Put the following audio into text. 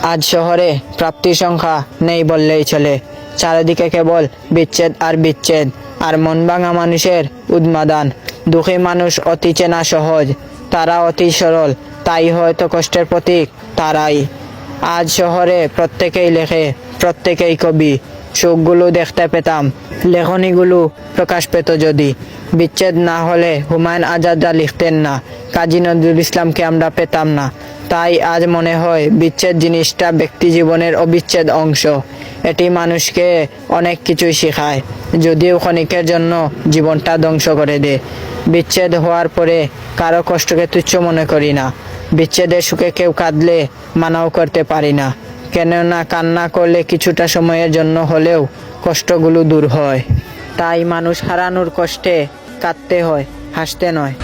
আজ শহরে প্রাপ্তির সংখ্যা নেই বললেই চলে। চারিদিকে কেবল বিচ্ছেদ আর বিচ্ছেদ, আর মন ভাঙা মানুষের উন্মাদন। দুঃখী মানুষ অতি চেনা সহজ, তারা অতি সরল, তাই হয়তো কষ্টের প্রতীক তারাই। আজ শহরে প্রত্যেকেই লেখে, প্রত্যেকেই কবি। সুখগুলো দেখতে পেতাম, লেখনীগুলো প্রকাশ পেত যদি। বিচ্ছেদ না হলে হুমায়ুন আজাদরা লিখতেন না, কাজী নজরুল ইসলামকে আমরা পেতাম না। তাই আজ মনে হয় বিচ্ছেদ জিনিসটা ব্যক্তি জীবনের অবিচ্ছেদ অংশ। এটি মানুষকে অনেক কিছুই শেখায়, যদিও ক্ষণিকের জন্য জীবনটা ধ্বংস করে দেয়। বিচ্ছেদ হওয়ার পরে কারো কষ্টকে তুচ্ছ মনে করি না। বিচ্ছেদের সুখে কেউ কাঁদলে মানাও করতে পারি না, কেননা কান্না করলে কিছুটা সময়ের জন্য হলেও কষ্টগুলো দূর হয়। তাই মানুষ হারানোর কষ্টে কাঁদতে হয়, হাসতে নয়।